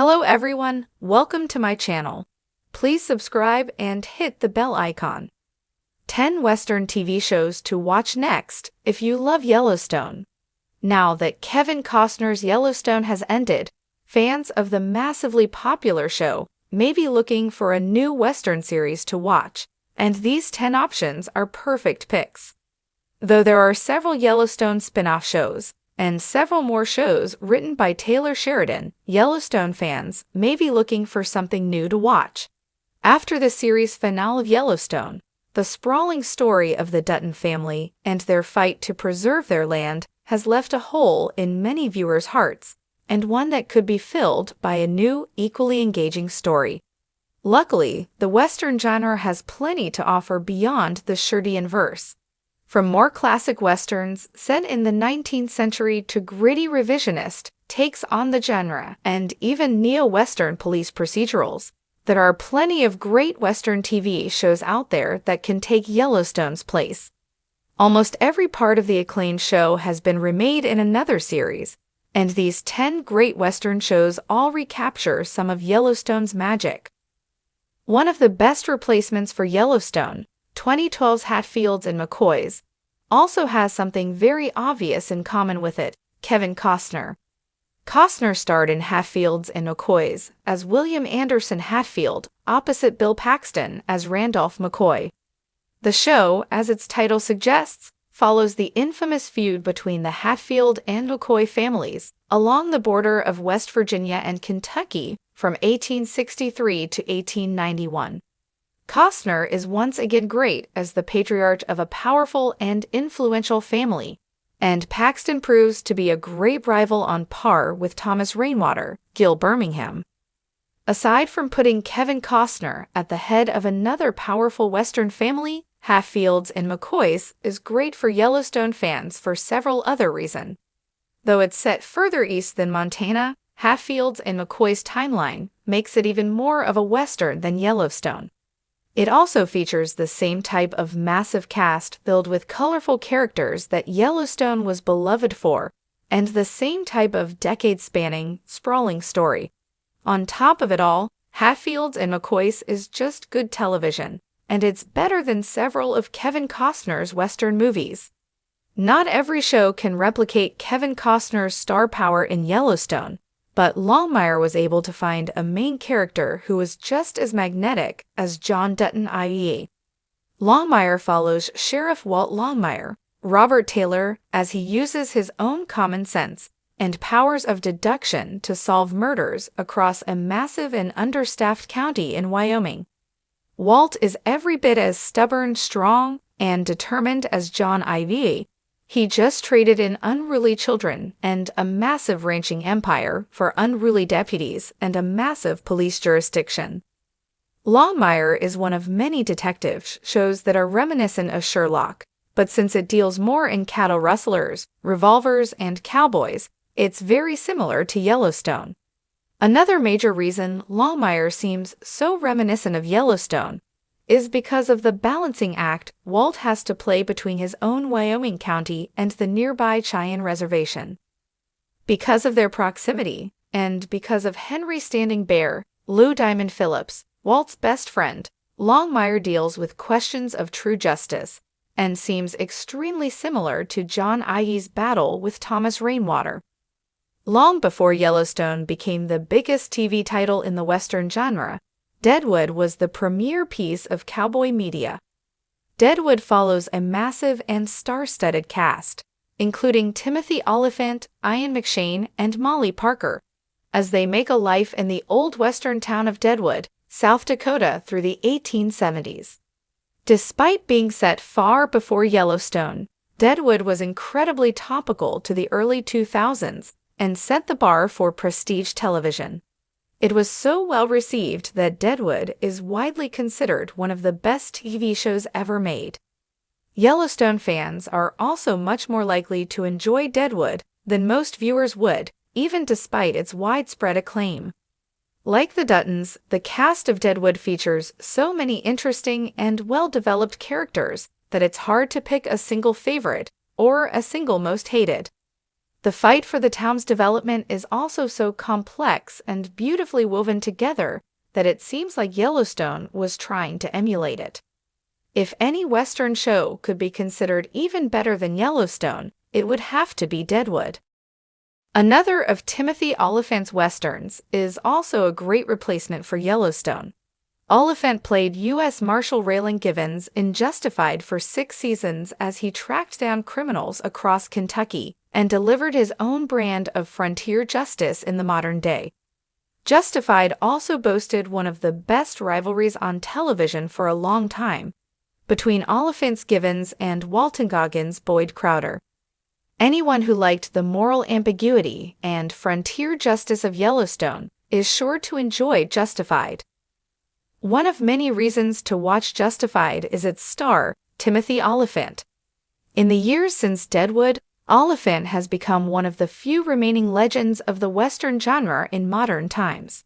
Hello everyone, welcome to my channel. Please subscribe and hit the bell icon. 10 Western TV shows to watch next if you love Yellowstone. Now that Kevin Costner's Yellowstone has ended, fans of the massively popular show may be looking for a new Western series to watch, and these 10 options are perfect picks. Though there are several Yellowstone spin-off shows, and several more shows written by Taylor Sheridan, Yellowstone fans may be looking for something new to watch. After the series finale of Yellowstone, the sprawling story of the Dutton family and their fight to preserve their land has left a hole in many viewers' hearts, and one that could be filled by a new, equally engaging story. Luckily, the Western genre has plenty to offer beyond the Sheridan verse. From more classic Westerns set in the 19th century to gritty revisionist takes on the genre and even neo-Western police procedurals, there are plenty of great Western TV shows out there that can take Yellowstone's place. Almost every part of the acclaimed show has been remade in another series, and these 10 great Western shows all recapture some of Yellowstone's magic. One of the best replacements for Yellowstone, 2012's Hatfields and McCoys, also has something very obvious in common with it: Kevin Costner. Costner starred in Hatfields and McCoys as William Anderson Hatfield, opposite Bill Paxton as Randolph McCoy. The show, as its title suggests, follows the infamous feud between the Hatfield and McCoy families along the border of West Virginia and Kentucky from 1863 to 1891. Costner is once again great as the patriarch of a powerful and influential family, and Paxton proves to be a great rival on par with Thomas Rainwater, Gil Birmingham. Aside from putting Kevin Costner at the head of another powerful Western family, Hatfields and McCoys is great for Yellowstone fans for several other reasons. Though it's set further east than Montana, Hatfields and McCoy's timeline makes it even more of a Western than Yellowstone. It also features the same type of massive cast filled with colorful characters that Yellowstone was beloved for, and the same type of decade-spanning, sprawling story. On top of it all, Hatfields and McCoys is just good television, and it's better than several of Kevin Costner's Western movies. Not every show can replicate Kevin Costner's star power in Yellowstone, but Longmire was able to find a main character who was just as magnetic as John Dutton i.e. Longmire follows Sheriff Walt Longmire, Robert Taylor, as he uses his own common sense and powers of deduction to solve murders across a massive and understaffed county in Wyoming. Walt is every bit as stubborn, strong, and determined as John I.V. He just traded in unruly children and a massive ranching empire for unruly deputies and a massive police jurisdiction. Longmire is one of many detective shows that are reminiscent of Sherlock, but since it deals more in cattle rustlers, revolvers, and cowboys, it's very similar to Yellowstone. Another major reason Longmire seems so reminiscent of Yellowstone is because of the balancing act Walt has to play between his own Wyoming county and the nearby Cheyenne Reservation. Because of their proximity, and because of Henry Standing Bear, Lou Diamond Phillips, Walt's best friend, Longmire deals with questions of true justice, and seems extremely similar to John I.E.'s battle with Thomas Rainwater. Long before Yellowstone became the biggest TV title in the Western genre, Deadwood was the premier piece of cowboy media. Deadwood follows a massive and star-studded cast, including Timothy Olyphant, Ian McShane, and Molly Parker, as they make a life in the old western town of Deadwood, South Dakota through the 1870s. Despite being set far before Yellowstone, Deadwood was incredibly topical to the early 2000s and set the bar for prestige television. It was so well received that Deadwood is widely considered one of the best TV shows ever made. Yellowstone fans are also much more likely to enjoy Deadwood than most viewers would, even despite its widespread acclaim. Like the Duttons, the cast of Deadwood features so many interesting and well-developed characters that it's hard to pick a single favorite or a single most hated. The fight for the town's development is also so complex and beautifully woven together that it seems like Yellowstone was trying to emulate it. If any Western show could be considered even better than Yellowstone, it would have to be Deadwood. Another of Timothy Olyphant's Westerns is also a great replacement for Yellowstone. Olyphant played U.S. Marshal Raylan Givens in Justified for 6 seasons as he tracked down criminals across Kentucky and delivered his own brand of frontier justice in the modern day. Justified also boasted one of the best rivalries on television for a long time, between Olyphant's Givens and Walton Goggins' Boyd Crowder. Anyone who liked the moral ambiguity and frontier justice of Yellowstone is sure to enjoy Justified. One of many reasons to watch Justified is its star, Timothy Olyphant. In the years since Deadwood, Olyphant has become one of the few remaining legends of the Western genre in modern times.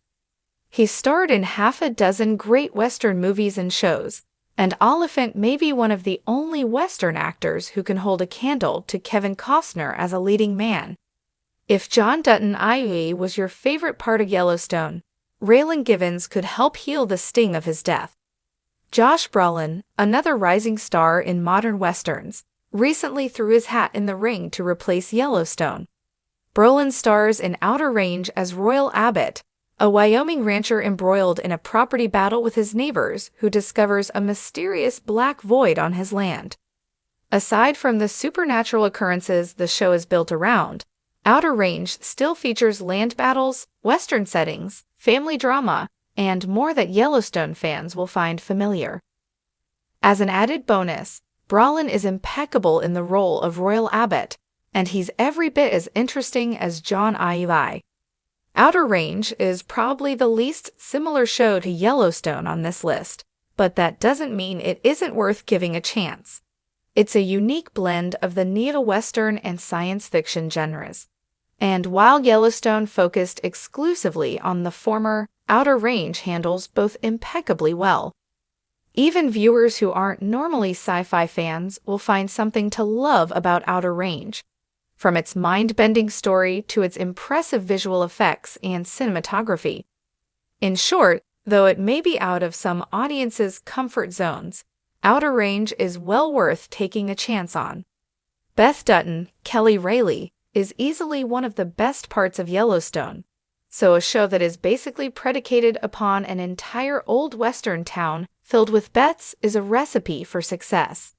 He starred in half a dozen great Western movies and shows, and Olyphant may be one of the only Western actors who can hold a candle to Kevin Costner as a leading man. If John Dutton i.e. was your favorite part of Yellowstone, Raylan Givens could help heal the sting of his death. Josh Brolin, another rising star in modern Westerns, recently threw his hat in the ring to replace Yellowstone. Brolin stars in Outer Range as Royal Abbott, a Wyoming rancher embroiled in a property battle with his neighbors who discovers a mysterious black void on his land. Aside from the supernatural occurrences the show is built around, Outer Range still features land battles, Western settings, family drama, and more that Yellowstone fans will find familiar. As an added bonus, Brolin is impeccable in the role of Royal Abbott, and he's every bit as interesting as John Iuai. Outer Range is probably the least similar show to Yellowstone on this list, but that doesn't mean it isn't worth giving a chance. It's a unique blend of the neo-Western and science fiction genres. And while Yellowstone focused exclusively on the former, Outer Range handles both impeccably well. Even viewers who aren't normally sci-fi fans will find something to love about Outer Range, from its mind-bending story to its impressive visual effects and cinematography. In short, though it may be out of some audiences' comfort zones, Outer Range is well worth taking a chance on. Beth Dutton, Kelly Rayleigh, is easily one of the best parts of Yellowstone, so a show that is basically predicated upon an entire old Western town filled with Beths is a recipe for success.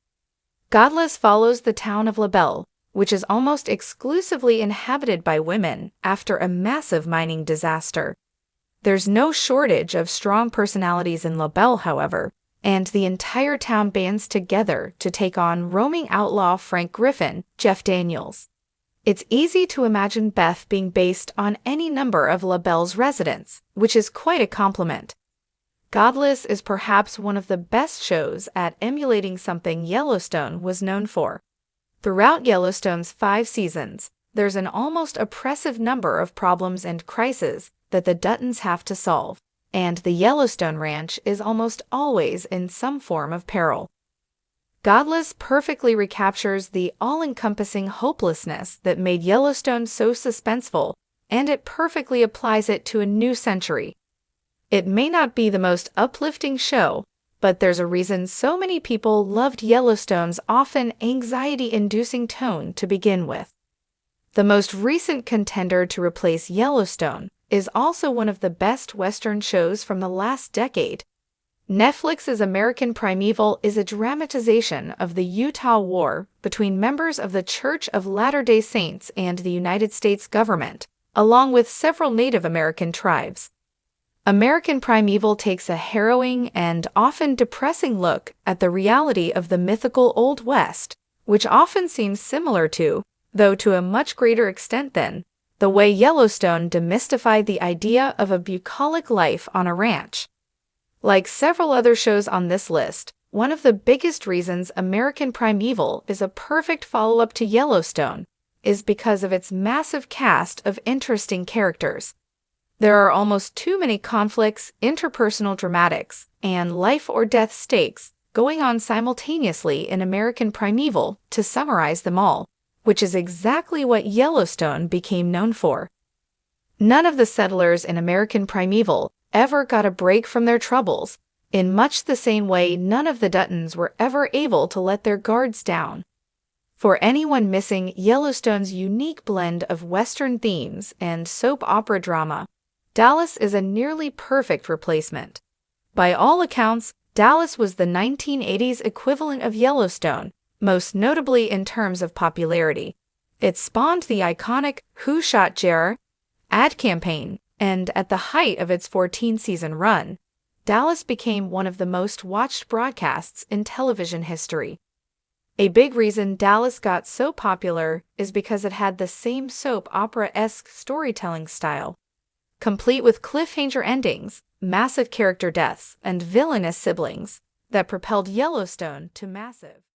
Godless follows the town of La Belle, which is almost exclusively inhabited by women after a massive mining disaster. There's no shortage of strong personalities in La Belle, however, and the entire town bands together to take on roaming outlaw Frank Griffin, Jeff Daniels. It's easy to imagine Beth being based on any number of La Belle's residents, which is quite a compliment. Godless is perhaps one of the best shows at emulating something Yellowstone was known for. Throughout Yellowstone's 5 seasons, there's an almost oppressive number of problems and crises that the Duttons have to solve, and the Yellowstone Ranch is almost always in some form of peril. Godless perfectly recaptures the all-encompassing hopelessness that made Yellowstone so suspenseful, and it perfectly applies it to a new century. It may not be the most uplifting show, but there's a reason so many people loved Yellowstone's often anxiety-inducing tone to begin with. The most recent contender to replace Yellowstone is also one of the best Western shows from the last decade. Netflix's American Primeval is a dramatization of the Utah War between members of the Church of Latter-day Saints and the United States government, along with several Native American tribes. American Primeval takes a harrowing and often depressing look at the reality of the mythical Old West, which often seems similar to, though to a much greater extent than, the way Yellowstone demystified the idea of a bucolic life on a ranch. Like several other shows on this list, one of the biggest reasons American Primeval is a perfect follow-up to Yellowstone is because of its massive cast of interesting characters. There are almost too many conflicts, interpersonal dramatics, and life-or-death stakes going on simultaneously in American Primeval to summarize them all. which is exactly what Yellowstone became known for. None of the settlers in American Primeval ever got a break from their troubles, in much the same way none of the Duttons were ever able to let their guards down. For anyone missing Yellowstone's unique blend of Western themes and soap opera drama, Dallas is a nearly perfect replacement. By all accounts, Dallas was the 1980s equivalent of Yellowstone, most notably in terms of popularity. It spawned the iconic Who Shot Jer? Ad campaign, and at the height of its 14-season run, Dallas became one of the most watched broadcasts in television history. A big reason Dallas got so popular is because it had the same soap opera-esque storytelling style, complete with cliffhanger endings, massive character deaths, and villainous siblings, that propelled Yellowstone to massive